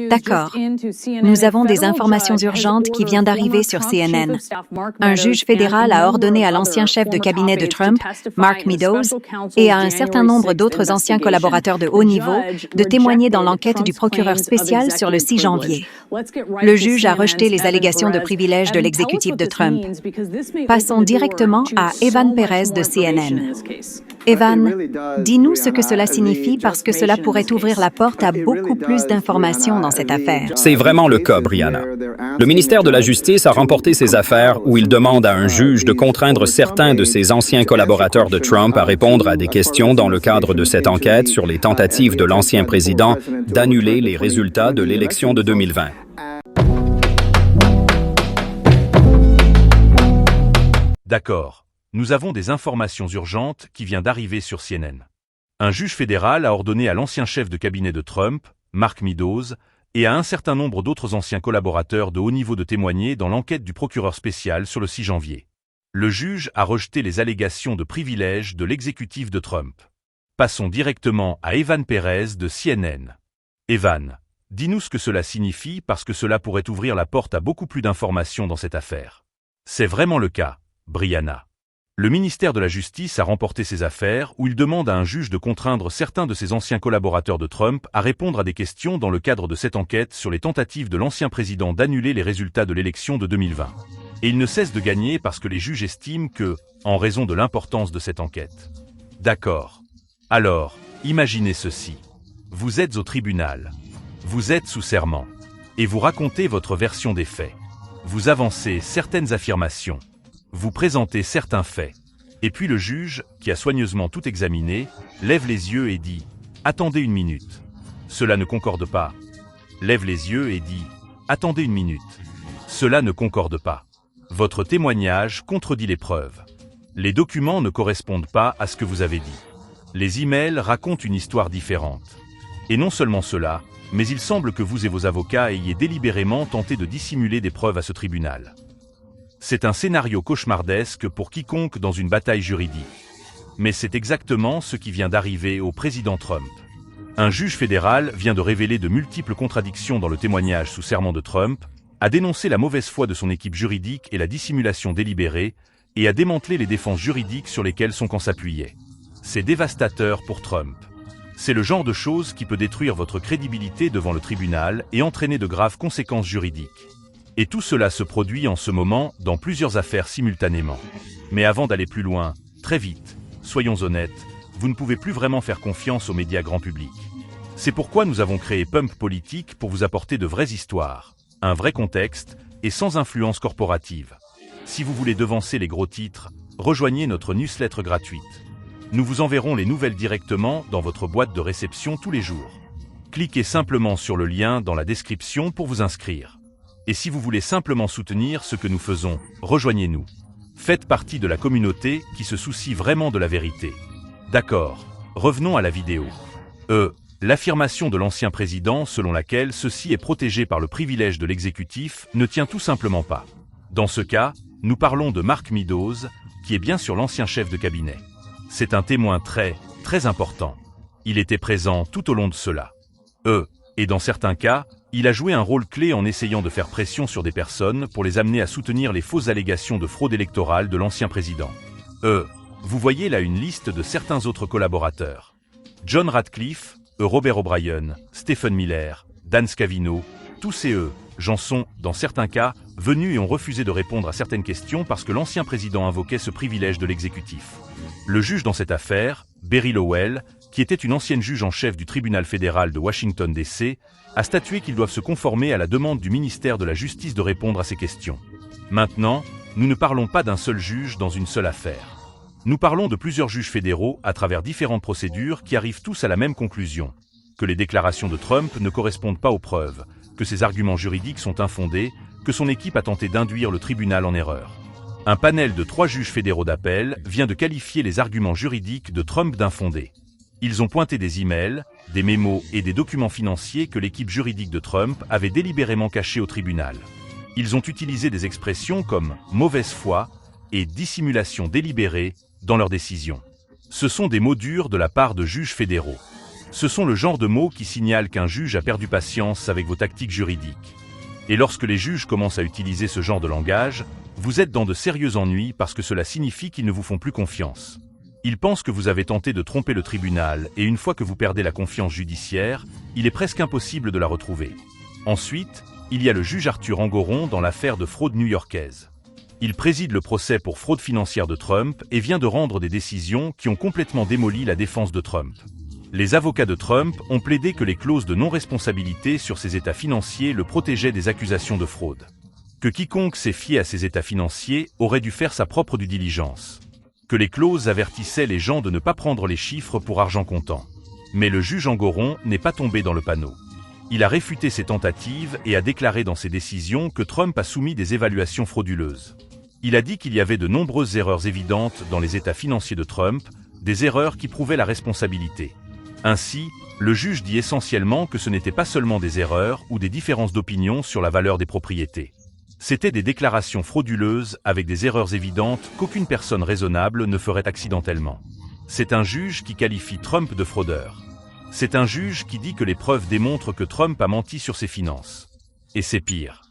D'accord. Nous avons des informations urgentes qui viennent d'arriver sur CNN. Un juge fédéral a ordonné à l'ancien chef de cabinet de Trump, Mark Meadows, et à un certain nombre d'autres anciens collaborateurs de haut niveau de témoigner dans l'enquête du procureur spécial sur le 6 janvier. Le juge a rejeté les allégations de privilèges de l'exécutif de Trump. Passons directement à Evan Perez de CNN. Evan, dis-nous ce que cela signifie parce que cela pourrait ouvrir la porte à beaucoup plus d'informations dans cette affaire. C'est vraiment le cas, Brianna. Le ministère de la Justice a remporté ces affaires où il demande à un juge de contraindre certains de ses anciens collaborateurs de Trump à répondre à des questions dans le cadre de cette enquête sur les tentatives de l'ancien président d'annuler les résultats de l'élection de 2020. D'accord. Nous avons des informations urgentes qui viennent d'arriver sur CNN. Un juge fédéral a ordonné à l'ancien chef de cabinet de Trump, Mark Meadows, et à un certain nombre d'autres anciens collaborateurs de haut niveau de témoigner dans l'enquête du procureur spécial sur le 6 janvier. Le juge a rejeté les allégations de privilèges de l'exécutif de Trump. Passons directement à Evan Perez de CNN. Evan, dis-nous ce que cela signifie parce que cela pourrait ouvrir la porte à beaucoup plus d'informations dans cette affaire. C'est vraiment le cas, Brianna. Le ministère de la Justice a remporté ces affaires où il demande à un juge de contraindre certains de ses anciens collaborateurs de Trump à répondre à des questions dans le cadre de cette enquête sur les tentatives de l'ancien président d'annuler les résultats de l'élection de 2020. Et il ne cesse de gagner parce que les juges estiment que, en raison de l'importance de cette enquête. D'accord. Alors, imaginez ceci. Vous êtes au tribunal. Vous êtes sous serment. Et vous racontez votre version des faits. Vous avancez certaines affirmations. Vous présentez certains faits. Et puis le juge, qui a soigneusement tout examiné, lève les yeux et dit « Attendez une minute. Cela ne concorde pas. » Lève les yeux et dit « Attendez une minute. Cela ne concorde pas. Votre témoignage contredit les preuves. Les documents ne correspondent pas à ce que vous avez dit. Les emails racontent une histoire différente. Et non seulement cela, mais il semble que vous et vos avocats ayez délibérément tenté de dissimuler des preuves à ce tribunal. C'est un scénario cauchemardesque pour quiconque dans une bataille juridique. Mais c'est exactement ce qui vient d'arriver au président Trump. Un juge fédéral vient de révéler de multiples contradictions dans le témoignage sous serment de Trump, a dénoncé la mauvaise foi de son équipe juridique et la dissimulation délibérée, et a démantelé les défenses juridiques sur lesquelles son camp s'appuyait. C'est dévastateur pour Trump. C'est le genre de chose qui peut détruire votre crédibilité devant le tribunal et entraîner de graves conséquences juridiques. Et tout cela se produit en ce moment dans plusieurs affaires simultanément. Mais avant d'aller plus loin, très vite, soyons honnêtes, vous ne pouvez plus vraiment faire confiance aux médias grand public. C'est pourquoi nous avons créé Pump Politique pour vous apporter de vraies histoires, un vrai contexte et sans influence corporative. Si vous voulez devancer les gros titres, rejoignez notre newsletter gratuite. Nous vous enverrons les nouvelles directement dans votre boîte de réception tous les jours. Cliquez simplement sur le lien dans la description pour vous inscrire. Et si vous voulez simplement soutenir ce que nous faisons, rejoignez-nous. Faites partie de la communauté qui se soucie vraiment de la vérité. D'accord, revenons à la vidéo. L'affirmation de l'ancien président selon laquelle ceci est protégé par le privilège de l'exécutif ne tient tout simplement pas. Dans ce cas, nous parlons de Mark Meadows, qui est bien sûr l'ancien chef de cabinet. C'est un témoin très important. Il était présent tout au long de cela. Et dans certains cas, il a joué un rôle clé en essayant de faire pression sur des personnes pour les amener à soutenir les fausses allégations de fraude électorale de l'ancien président. Vous voyez là une liste de certains autres collaborateurs. John Ratcliffe, Robert O'Brien, Stephen Miller, Dan Scavino, tous ces gens sont, dans certains cas, venus et ont refusé de répondre à certaines questions parce que l'ancien président invoquait ce privilège de l'exécutif. Le juge dans cette affaire, Berry Lowell, qui était une ancienne juge en chef du tribunal fédéral de Washington D.C., a statué qu'ils doivent se conformer à la demande du ministère de la Justice de répondre à ces questions. Maintenant, nous ne parlons pas d'un seul juge dans une seule affaire. Nous parlons de plusieurs juges fédéraux à travers différentes procédures qui arrivent tous à la même conclusion, que les déclarations de Trump ne correspondent pas aux preuves, que ses arguments juridiques sont infondés, que son équipe a tenté d'induire le tribunal en erreur. Un panel de 3 juges fédéraux d'appel vient de qualifier les arguments juridiques de Trump d'infondés. Ils ont pointé des emails, des mémos et des documents financiers que l'équipe juridique de Trump avait délibérément cachés au tribunal. Ils ont utilisé des expressions comme « mauvaise foi » et « dissimulation délibérée » dans leurs décisions. Ce sont des mots durs de la part de juges fédéraux. Ce sont le genre de mots qui signalent qu'un juge a perdu patience avec vos tactiques juridiques. Et lorsque les juges commencent à utiliser ce genre de langage, vous êtes dans de sérieux ennuis parce que cela signifie qu'ils ne vous font plus confiance. Ils pensent que vous avez tenté de tromper le tribunal et une fois que vous perdez la confiance judiciaire, il est presque impossible de la retrouver. Ensuite, il y a le juge Arthur Engoron dans l'affaire de fraude new-yorkaise. Il préside le procès pour fraude financière de Trump et vient de rendre des décisions qui ont complètement démoli la défense de Trump. Les avocats de Trump ont plaidé que les clauses de non-responsabilité sur ses états financiers le protégeaient des accusations de fraude. Que quiconque s'est fié à ses états financiers aurait dû faire sa propre due diligence. Que les clauses avertissaient les gens de ne pas prendre les chiffres pour argent comptant. Mais le juge Engoron n'est pas tombé dans le panneau. Il a réfuté ces tentatives et a déclaré dans ses décisions que Trump a soumis des évaluations frauduleuses. Il a dit qu'il y avait de nombreuses erreurs évidentes dans les états financiers de Trump, des erreurs qui prouvaient la responsabilité. Ainsi, le juge dit essentiellement que ce n'était pas seulement des erreurs ou des différences d'opinion sur la valeur des propriétés. C'étaient des déclarations frauduleuses avec des erreurs évidentes qu'aucune personne raisonnable ne ferait accidentellement. C'est un juge qui qualifie Trump de fraudeur. C'est un juge qui dit que les preuves démontrent que Trump a menti sur ses finances. Et c'est pire.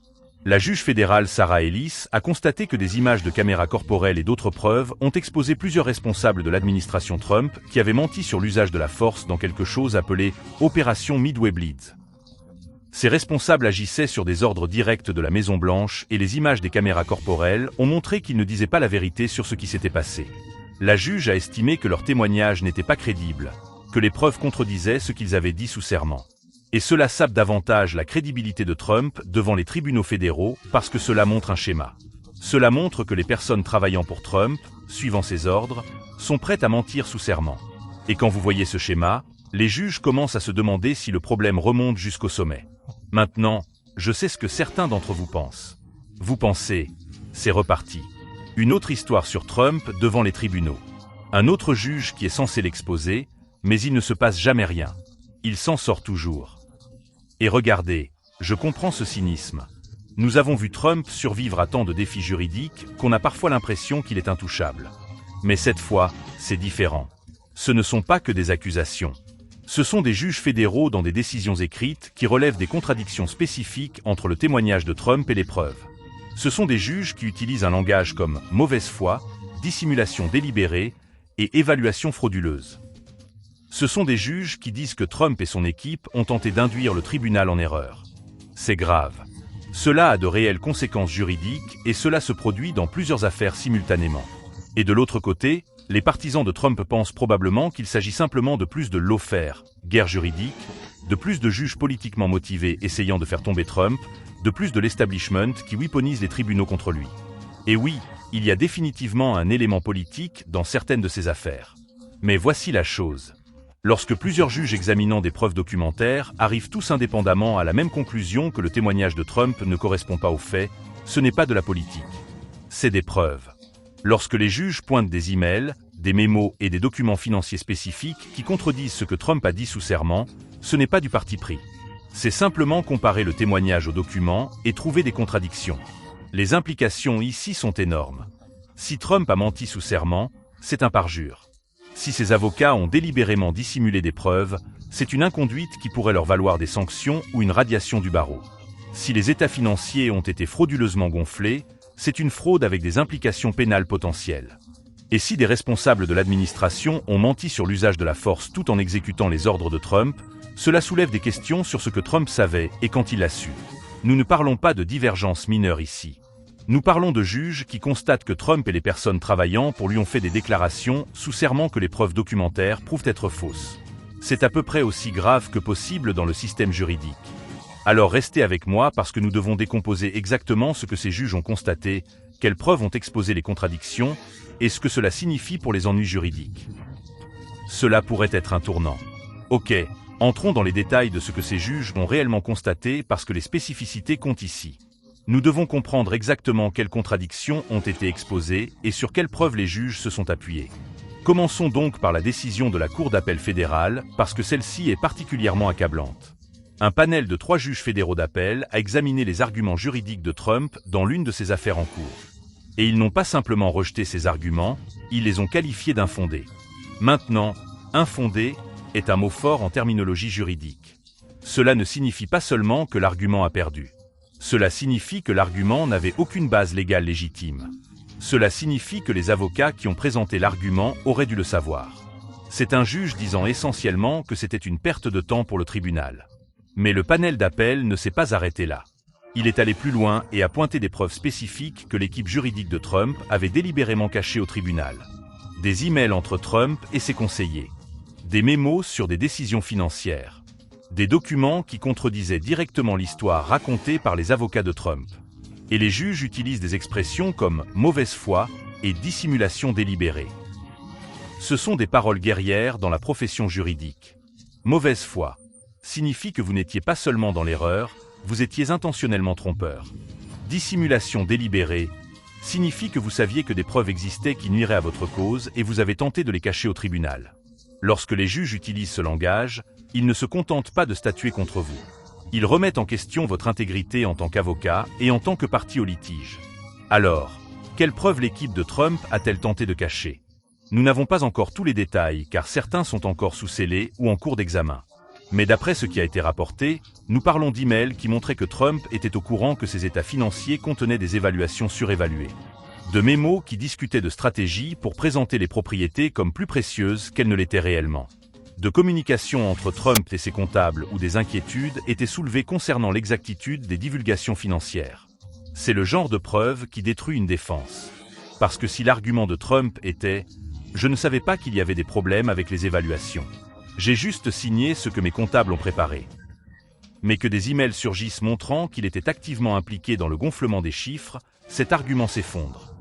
La juge fédérale Sarah Ellis a constaté que des images de caméras corporelles et d'autres preuves ont exposé plusieurs responsables de l'administration Trump qui avaient menti sur l'usage de la force dans quelque chose appelé « Opération Midway Bleeds ». Ces responsables agissaient sur des ordres directs de la Maison-Blanche et les images des caméras corporelles ont montré qu'ils ne disaient pas la vérité sur ce qui s'était passé. La juge a estimé que leurs témoignages n'étaient pas crédibles, que les preuves contredisaient ce qu'ils avaient dit sous serment. Et cela sape davantage la crédibilité de Trump devant les tribunaux fédéraux parce que cela montre un schéma. Cela montre que les personnes travaillant pour Trump, suivant ses ordres, sont prêtes à mentir sous serment. Et quand vous voyez ce schéma, les juges commencent à se demander si le problème remonte jusqu'au sommet. Maintenant, je sais ce que certains d'entre vous pensent. Vous pensez, c'est reparti. Une autre histoire sur Trump devant les tribunaux. Un autre juge qui est censé l'exposer, mais il ne se passe jamais rien. Il s'en sort toujours. Et regardez, je comprends ce cynisme. Nous avons vu Trump survivre à tant de défis juridiques qu'on a parfois l'impression qu'il est intouchable. Mais cette fois, c'est différent. Ce ne sont pas que des accusations. Ce sont des juges fédéraux dans des décisions écrites qui relèvent des contradictions spécifiques entre le témoignage de Trump et les preuves. Ce sont des juges qui utilisent un langage comme « mauvaise foi »,« dissimulation délibérée » et « évaluation frauduleuse ». Ce sont des juges qui disent que Trump et son équipe ont tenté d'induire le tribunal en erreur. C'est grave. Cela a de réelles conséquences juridiques et cela se produit dans plusieurs affaires simultanément. Et de l'autre côté, les partisans de Trump pensent probablement qu'il s'agit simplement de plus de lawfare, guerre juridique, de plus de juges politiquement motivés essayant de faire tomber Trump, de plus de l'establishment qui weaponise les tribunaux contre lui. Et oui, il y a définitivement un élément politique dans certaines de ces affaires. Mais voici la chose. Lorsque plusieurs juges examinant des preuves documentaires arrivent tous indépendamment à la même conclusion que le témoignage de Trump ne correspond pas aux faits, ce n'est pas de la politique. C'est des preuves. Lorsque les juges pointent des emails, des mémos et des documents financiers spécifiques qui contredisent ce que Trump a dit sous serment, ce n'est pas du parti pris. C'est simplement comparer le témoignage aux documents et trouver des contradictions. Les implications ici sont énormes. Si Trump a menti sous serment, c'est un parjure. Si ses avocats ont délibérément dissimulé des preuves, c'est une inconduite qui pourrait leur valoir des sanctions ou une radiation du barreau. Si les états financiers ont été frauduleusement gonflés, c'est une fraude avec des implications pénales potentielles. Et si des responsables de l'administration ont menti sur l'usage de la force tout en exécutant les ordres de Trump, cela soulève des questions sur ce que Trump savait et quand il l'a su. Nous ne parlons pas de divergences mineures ici. Nous parlons de juges qui constatent que Trump et les personnes travaillant pour lui ont fait des déclarations sous serment que les preuves documentaires prouvent être fausses. C'est à peu près aussi grave que possible dans le système juridique. Alors restez avec moi parce que nous devons décomposer exactement ce que ces juges ont constaté, quelles preuves ont exposé les contradictions, et ce que cela signifie pour les ennuis juridiques. Cela pourrait être un tournant. Ok, entrons dans les détails de ce que ces juges ont réellement constaté parce que les spécificités comptent ici. Nous devons comprendre exactement quelles contradictions ont été exposées et sur quelles preuves les juges se sont appuyés. Commençons donc par la décision de la Cour d'appel fédérale parce que celle-ci est particulièrement accablante. Un panel de 3 juges fédéraux d'appel a examiné les arguments juridiques de Trump dans l'une de ses affaires en cours. Et ils n'ont pas simplement rejeté ces arguments, ils les ont qualifiés d'infondés. Maintenant, infondé, est un mot fort en terminologie juridique. Cela ne signifie pas seulement que l'argument a perdu. Cela signifie que l'argument n'avait aucune base légale légitime. Cela signifie que les avocats qui ont présenté l'argument auraient dû le savoir. C'est un juge disant essentiellement que c'était une perte de temps pour le tribunal. Mais le panel d'appel ne s'est pas arrêté là. Il est allé plus loin et a pointé des preuves spécifiques que l'équipe juridique de Trump avait délibérément cachées au tribunal. Des emails entre Trump et ses conseillers. Des mémos sur des décisions financières. Des documents qui contredisaient directement l'histoire racontée par les avocats de Trump. Et les juges utilisent des expressions comme « mauvaise foi » et « dissimulation délibérée ». Ce sont des paroles guerrières dans la profession juridique. Mauvaise foi signifie que vous n'étiez pas seulement dans l'erreur, vous étiez intentionnellement trompeur. Dissimulation délibérée signifie que vous saviez que des preuves existaient qui nuiraient à votre cause et vous avez tenté de les cacher au tribunal. Lorsque les juges utilisent ce langage, ils ne se contentent pas de statuer contre vous. Ils remettent en question votre intégrité en tant qu'avocat et en tant que partie au litige. Alors, quelles preuves l'équipe de Trump a-t-elle tenté de cacher? Nous n'avons pas encore tous les détails car certains sont encore sous scellé ou en cours d'examen. Mais d'après ce qui a été rapporté, nous parlons d'emails qui montraient que Trump était au courant que ses états financiers contenaient des évaluations surévaluées. De mémos qui discutaient de stratégies pour présenter les propriétés comme plus précieuses qu'elles ne l'étaient réellement. De communications entre Trump et ses comptables où des inquiétudes étaient soulevées concernant l'exactitude des divulgations financières. C'est le genre de preuve qui détruit une défense. Parce que si l'argument de Trump était « Je ne savais pas qu'il y avait des problèmes avec les évaluations. J'ai juste signé ce que mes comptables ont préparé. » Mais que des emails surgissent montrant qu'il était activement impliqué dans le gonflement des chiffres, cet argument s'effondre.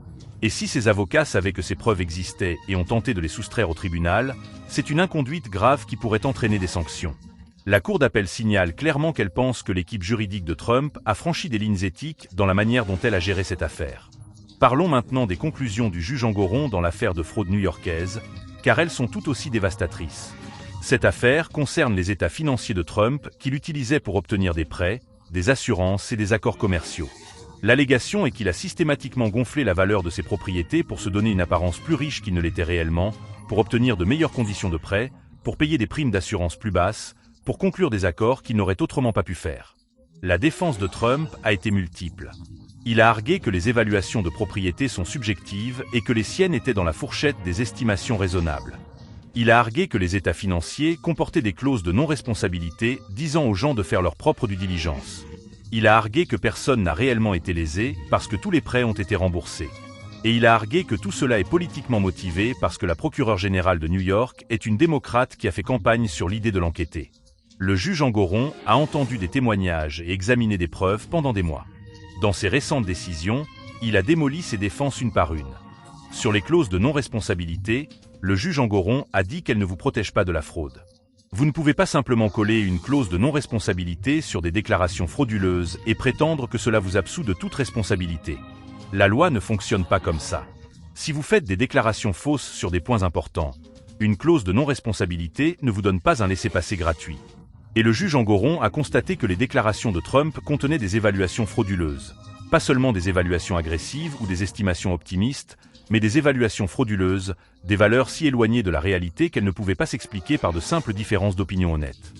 Et si ces avocats savaient que ces preuves existaient et ont tenté de les soustraire au tribunal, c'est une inconduite grave qui pourrait entraîner des sanctions. La Cour d'appel signale clairement qu'elle pense que l'équipe juridique de Trump a franchi des lignes éthiques dans la manière dont elle a géré cette affaire. Parlons maintenant des conclusions du juge Engoron dans l'affaire de fraude new-yorkaise, car elles sont tout aussi dévastatrices. Cette affaire concerne les états financiers de Trump qu'il utilisait pour obtenir des prêts, des assurances et des accords commerciaux. L'allégation est qu'il a systématiquement gonflé la valeur de ses propriétés pour se donner une apparence plus riche qu'il ne l'était réellement, pour obtenir de meilleures conditions de prêt, pour payer des primes d'assurance plus basses, pour conclure des accords qu'il n'aurait autrement pas pu faire. La défense de Trump a été multiple. Il a argué que les évaluations de propriété sont subjectives et que les siennes étaient dans la fourchette des estimations raisonnables. Il a argué que les états financiers comportaient des clauses de non-responsabilité disant aux gens de faire leur propre due diligence. Il a argué que personne n'a réellement été lésé parce que tous les prêts ont été remboursés. Et il a argué que tout cela est politiquement motivé parce que la procureure générale de New York est une démocrate qui a fait campagne sur l'idée de l'enquêter. Le juge Engoron a entendu des témoignages et examiné des preuves pendant des mois. Dans ses récentes décisions, il a démoli ses défenses une par une. Sur les clauses de non-responsabilité, le juge Engoron a dit qu'elles ne vous protègent pas de la fraude. Vous ne pouvez pas simplement coller une clause de non-responsabilité sur des déclarations frauduleuses et prétendre que cela vous absout de toute responsabilité. La loi ne fonctionne pas comme ça. Si vous faites des déclarations fausses sur des points importants, une clause de non-responsabilité ne vous donne pas un laissez-passer gratuit. Et le juge Engoron a constaté que les déclarations de Trump contenaient des évaluations frauduleuses. Pas seulement des évaluations agressives ou des estimations optimistes, mais des évaluations frauduleuses, des valeurs si éloignées de la réalité qu'elles ne pouvaient pas s'expliquer par de simples différences d'opinion honnêtes.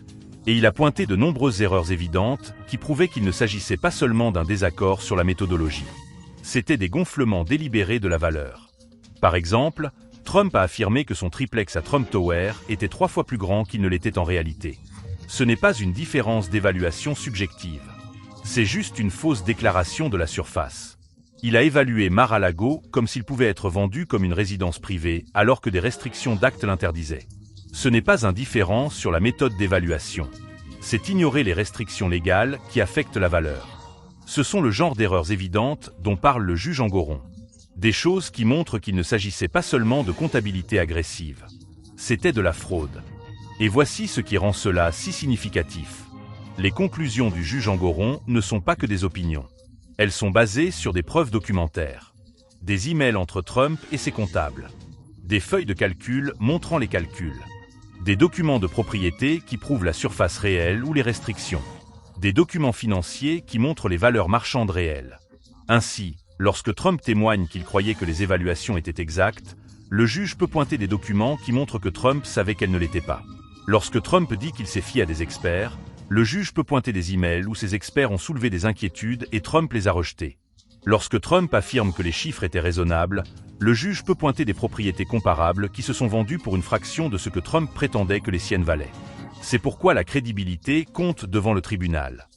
Et il a pointé de nombreuses erreurs évidentes qui prouvaient qu'il ne s'agissait pas seulement d'un désaccord sur la méthodologie. C'étaient des gonflements délibérés de la valeur. Par exemple, Trump a affirmé que son triplex à Trump Tower était 3 fois plus grand qu'il ne l'était en réalité. Ce n'est pas une différence d'évaluation subjective. C'est juste une fausse déclaration de la surface. Il a évalué Mar-a-Lago comme s'il pouvait être vendu comme une résidence privée alors que des restrictions d'actes l'interdisaient. Ce n'est pas un différend sur la méthode d'évaluation. C'est ignorer les restrictions légales qui affectent la valeur. Ce sont le genre d'erreurs évidentes dont parle le juge Engoron. Des choses qui montrent qu'il ne s'agissait pas seulement de comptabilité agressive. C'était de la fraude. Et voici ce qui rend cela si significatif. Les conclusions du juge Engoron ne sont pas que des opinions. Elles sont basées sur des preuves documentaires. Des emails entre Trump et ses comptables. Des feuilles de calcul montrant les calculs. Des documents de propriété qui prouvent la surface réelle ou les restrictions. Des documents financiers qui montrent les valeurs marchandes réelles. Ainsi, lorsque Trump témoigne qu'il croyait que les évaluations étaient exactes, le juge peut pointer des documents qui montrent que Trump savait qu'elles ne l'étaient pas. Lorsque Trump dit qu'il s'est fié à des experts, le juge peut pointer des emails où ces experts ont soulevé des inquiétudes et Trump les a rejetés. Lorsque Trump affirme que les chiffres étaient raisonnables, le juge peut pointer des propriétés comparables qui se sont vendues pour une fraction de ce que Trump prétendait que les siennes valaient. C'est pourquoi la crédibilité compte devant le tribunal.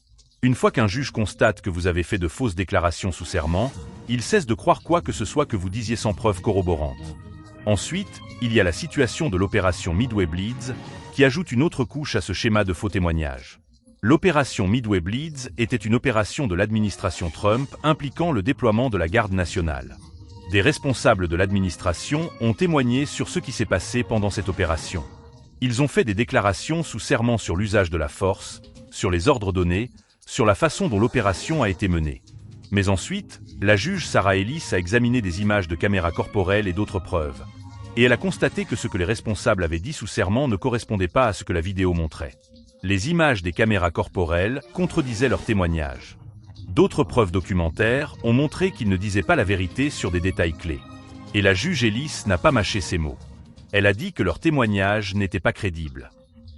Une fois qu'un juge constate que vous avez fait de fausses déclarations sous serment, il cesse de croire quoi que ce soit que vous disiez sans preuve corroborante. Ensuite, il y a la situation de l'opération Midway Bleeds, qui ajoute une autre couche à ce schéma de faux témoignages. L'opération Midway Bleeds était une opération de l'administration Trump impliquant le déploiement de la garde nationale. Des responsables de l'administration ont témoigné sur ce qui s'est passé pendant cette opération. Ils ont fait des déclarations sous serment sur l'usage de la force, sur les ordres donnés, sur la façon dont l'opération a été menée. Mais ensuite, la juge Sarah Ellis a examiné des images de caméras corporelles et d'autres preuves. Et elle a constaté que ce que les responsables avaient dit sous serment ne correspondait pas à ce que la vidéo montrait. Les images des caméras corporelles contredisaient leurs témoignages. D'autres preuves documentaires ont montré qu'ils ne disaient pas la vérité sur des détails clés. Et la juge Ellis n'a pas mâché ses mots. Elle a dit que leurs témoignages n'étaient pas crédibles.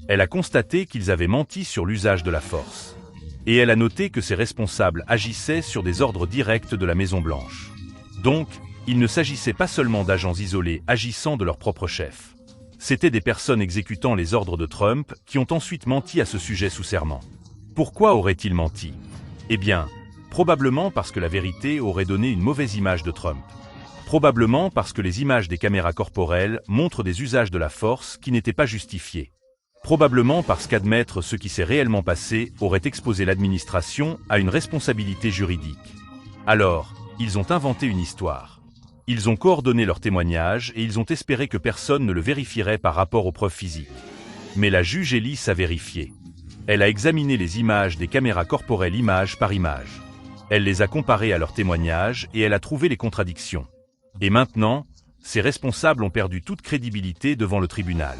Elle a constaté qu'ils avaient menti sur l'usage de la force. Et elle a noté que ces responsables agissaient sur des ordres directs de la Maison-Blanche. Donc, il ne s'agissait pas seulement d'agents isolés agissant de leur propre chef. C'étaient des personnes exécutant les ordres de Trump qui ont ensuite menti à ce sujet sous serment. Pourquoi auraient-ils menti? Eh bien, probablement parce que la vérité aurait donné une mauvaise image de Trump. Probablement parce que les images des caméras corporelles montrent des usages de la force qui n'étaient pas justifiés. Probablement parce qu'admettre ce qui s'est réellement passé aurait exposé l'administration à une responsabilité juridique. Alors, ils ont inventé une histoire. Ils ont coordonné leurs témoignages et ils ont espéré que personne ne le vérifierait par rapport aux preuves physiques. Mais la juge Ellis a vérifié. Elle a examiné les images des caméras corporelles image par image. Elle les a comparées à leurs témoignages et elle a trouvé les contradictions. Et maintenant, ces responsables ont perdu toute crédibilité devant le tribunal.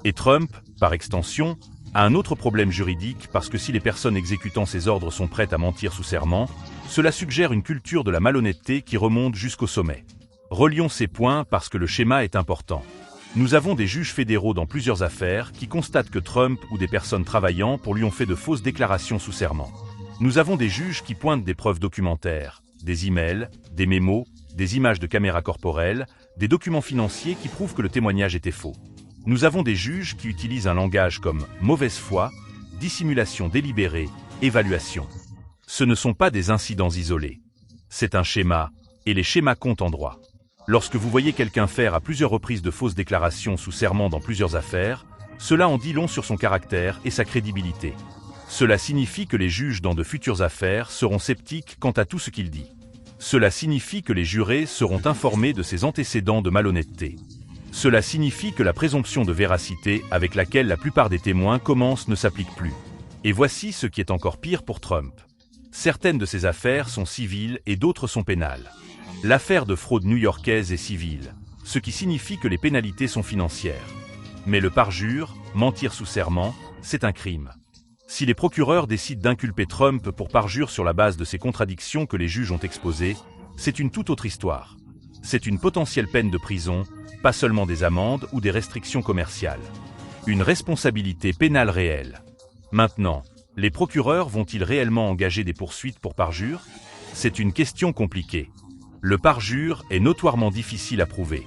Et Trump, par extension, a un autre problème juridique parce que si les personnes exécutant ces ordres sont prêtes à mentir sous serment, cela suggère une culture de la malhonnêteté qui remonte jusqu'au sommet. Relions ces points parce que le schéma est important. Nous avons des juges fédéraux dans plusieurs affaires qui constatent que Trump ou des personnes travaillant pour lui ont fait de fausses déclarations sous serment. Nous avons des juges qui pointent des preuves documentaires, des emails, des mémos, des images de caméras corporelles, des documents financiers qui prouvent que le témoignage était faux. Nous avons des juges qui utilisent un langage comme mauvaise foi, dissimulation délibérée, évaluation. Ce ne sont pas des incidents isolés. C'est un schéma, et les schémas comptent en droit. Lorsque vous voyez quelqu'un faire à plusieurs reprises de fausses déclarations sous serment dans plusieurs affaires, cela en dit long sur son caractère et sa crédibilité. Cela signifie que les juges dans de futures affaires seront sceptiques quant à tout ce qu'il dit. Cela signifie que les jurés seront informés de ses antécédents de malhonnêteté. Cela signifie que la présomption de véracité avec laquelle la plupart des témoins commencent ne s'applique plus. Et voici ce qui est encore pire pour Trump. Certaines de ces affaires sont civiles et d'autres sont pénales. L'affaire de fraude new-yorkaise est civile, ce qui signifie que les pénalités sont financières. Mais le parjure, mentir sous serment, c'est un crime. Si les procureurs décident d'inculper Trump pour parjure sur la base de ces contradictions que les juges ont exposées, c'est une toute autre histoire. C'est une potentielle peine de prison, pas seulement des amendes ou des restrictions commerciales. Une responsabilité pénale réelle. Maintenant, les procureurs vont-ils réellement engager des poursuites pour parjure? C'est une question compliquée. Le parjure est notoirement difficile à prouver.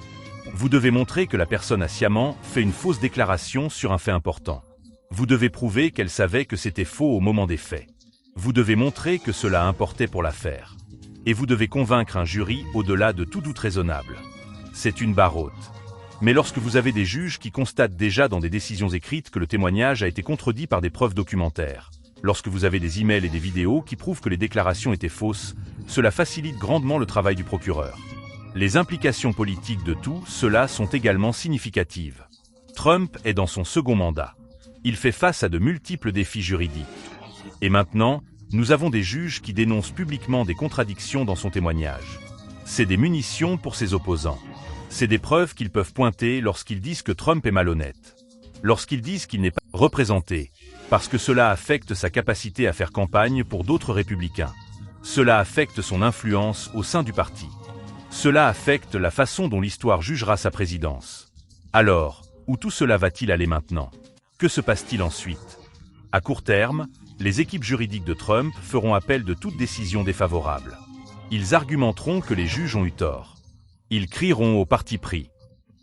Vous devez montrer que la personne a sciemment fait une fausse déclaration sur un fait important. Vous devez prouver qu'elle savait que c'était faux au moment des faits. Vous devez montrer que cela importait pour l'affaire. Et vous devez convaincre un jury au-delà de tout doute raisonnable. C'est une barre haute. Mais lorsque vous avez des juges qui constatent déjà dans des décisions écrites que le témoignage a été contredit par des preuves documentaires, lorsque vous avez des emails et des vidéos qui prouvent que les déclarations étaient fausses, cela facilite grandement le travail du procureur. Les implications politiques de tout cela sont également significatives. Trump est dans son second mandat. Il fait face à de multiples défis juridiques. Et maintenant, nous avons des juges qui dénoncent publiquement des contradictions dans son témoignage. C'est des munitions pour ses opposants. C'est des preuves qu'ils peuvent pointer lorsqu'ils disent que Trump est malhonnête. Lorsqu'ils disent qu'il n'est pas représenté, parce que cela affecte sa capacité à faire campagne pour d'autres républicains. Cela affecte son influence au sein du parti. Cela affecte la façon dont l'histoire jugera sa présidence. Alors, où tout cela va-t-il aller maintenant? Que se passe-t-il ensuite? À court terme, les équipes juridiques de Trump feront appel de toute décision défavorable. Ils argumenteront que les juges ont eu tort. Ils crieront au parti pris.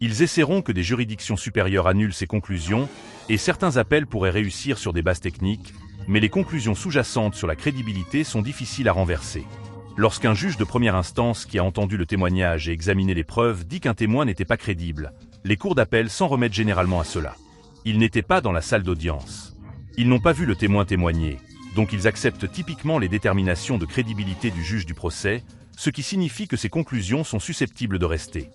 Ils essaieront que des juridictions supérieures annulent ces conclusions, et certains appels pourraient réussir sur des bases techniques, mais les conclusions sous-jacentes sur la crédibilité sont difficiles à renverser. Lorsqu'un juge de première instance qui a entendu le témoignage et examiné les preuves dit qu'un témoin n'était pas crédible, les cours d'appel s'en remettent généralement à cela. Ils n'étaient pas dans la salle d'audience. Ils n'ont pas vu le témoin témoigner, donc ils acceptent typiquement les déterminations de crédibilité du juge du procès, ce qui signifie que ces conclusions sont susceptibles de rester.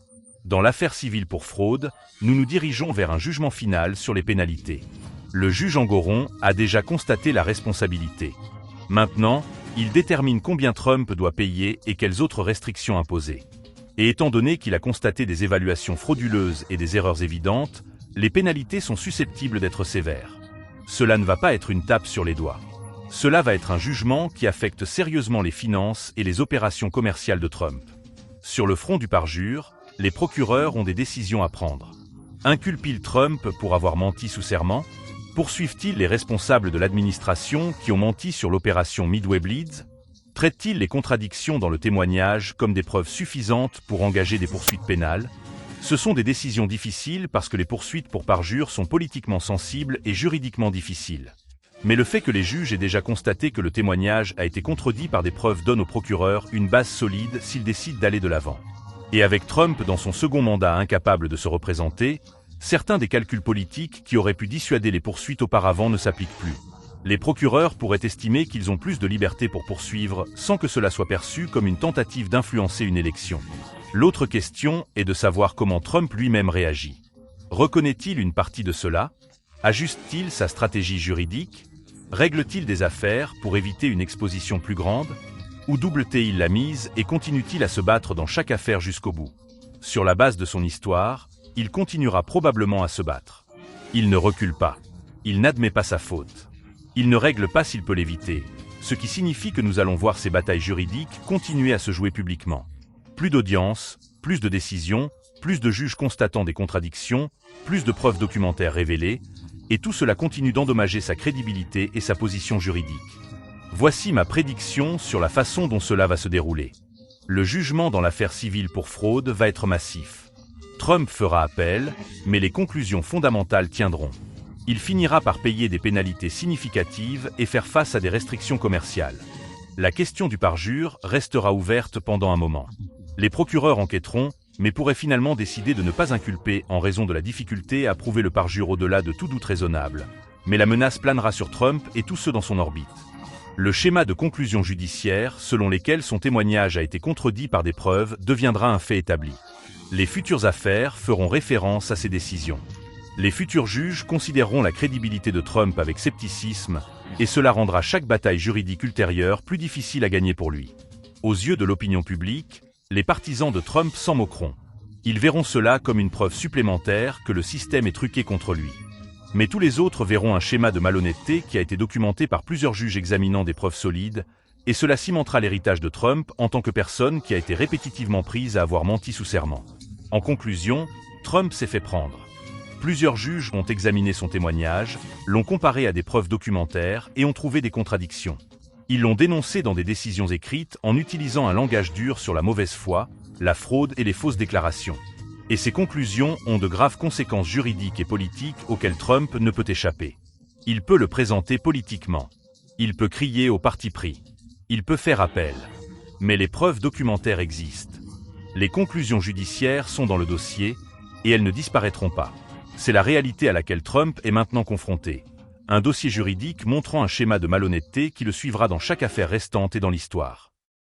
Dans l'affaire civile pour fraude, nous nous dirigeons vers un jugement final sur les pénalités. Le juge Engoron a déjà constaté la responsabilité. Maintenant, il détermine combien Trump doit payer et quelles autres restrictions imposer. Et étant donné qu'il a constaté des évaluations frauduleuses et des erreurs évidentes, les pénalités sont susceptibles d'être sévères. Cela ne va pas être une tape sur les doigts. Cela va être un jugement qui affecte sérieusement les finances et les opérations commerciales de Trump. Sur le front du parjure, les procureurs ont des décisions à prendre. Inculpent-ils Trump pour avoir menti sous serment? Poursuivent-ils les responsables de l'administration qui ont menti sur l'opération Midway Bleeds? Traitent-ils les contradictions dans le témoignage comme des preuves suffisantes pour engager des poursuites pénales? Ce sont des décisions difficiles parce que les poursuites pour parjure sont politiquement sensibles et juridiquement difficiles. Mais le fait que les juges aient déjà constaté que le témoignage a été contredit par des preuves donne au procureur une base solide s'il décide d'aller de l'avant. Et avec Trump dans son second mandat incapable de se représenter, certains des calculs politiques qui auraient pu dissuader les poursuites auparavant ne s'appliquent plus. Les procureurs pourraient estimer qu'ils ont plus de liberté pour poursuivre sans que cela soit perçu comme une tentative d'influencer une élection. L'autre question est de savoir comment Trump lui-même réagit. Reconnaît-il une partie de cela? Ajuste-t-il sa stratégie juridique? Règle-t-il des affaires pour éviter une exposition plus grande? Ou double-t-il la mise et continue-t-il à se battre dans chaque affaire jusqu'au bout? Sur la base de son histoire, il continuera probablement à se battre. Il ne recule pas. Il n'admet pas sa faute. Il ne règle pas s'il peut l'éviter, ce qui signifie que nous allons voir ces batailles juridiques continuer à se jouer publiquement. Plus d'audience, plus de décisions, plus de juges constatant des contradictions, plus de preuves documentaires révélées, et tout cela continue d'endommager sa crédibilité et sa position juridique. Voici ma prédiction sur la façon dont cela va se dérouler. Le jugement dans l'affaire civile pour fraude va être massif. Trump fera appel, mais les conclusions fondamentales tiendront. Il finira par payer des pénalités significatives et faire face à des restrictions commerciales. La question du parjure restera ouverte pendant un moment. Les procureurs enquêteront, mais pourraient finalement décider de ne pas inculper en raison de la difficulté à prouver le parjure au-delà de tout doute raisonnable. Mais la menace planera sur Trump et tous ceux dans son orbite. Le schéma de conclusion judiciaire, selon lesquels son témoignage a été contredit par des preuves, deviendra un fait établi. Les futures affaires feront référence à ces décisions. Les futurs juges considéreront la crédibilité de Trump avec scepticisme, et cela rendra chaque bataille juridique ultérieure plus difficile à gagner pour lui. Aux yeux de l'opinion publique, les partisans de Trump s'en moqueront. Ils verront cela comme une preuve supplémentaire que le système est truqué contre lui. Mais tous les autres verront un schéma de malhonnêteté qui a été documenté par plusieurs juges examinant des preuves solides, et cela cimentera l'héritage de Trump en tant que personne qui a été répétitivement prise à avoir menti sous serment. En conclusion, Trump s'est fait prendre. Plusieurs juges ont examiné son témoignage, l'ont comparé à des preuves documentaires et ont trouvé des contradictions. Ils l'ont dénoncé dans des décisions écrites en utilisant un langage dur sur la mauvaise foi, la fraude et les fausses déclarations. Et ces conclusions ont de graves conséquences juridiques et politiques auxquelles Trump ne peut échapper. Il peut le présenter politiquement. Il peut crier au parti pris. Il peut faire appel. Mais les preuves documentaires existent. Les conclusions judiciaires sont dans le dossier, et elles ne disparaîtront pas. C'est la réalité à laquelle Trump est maintenant confronté. Un dossier juridique montrant un schéma de malhonnêteté qui le suivra dans chaque affaire restante et dans l'histoire.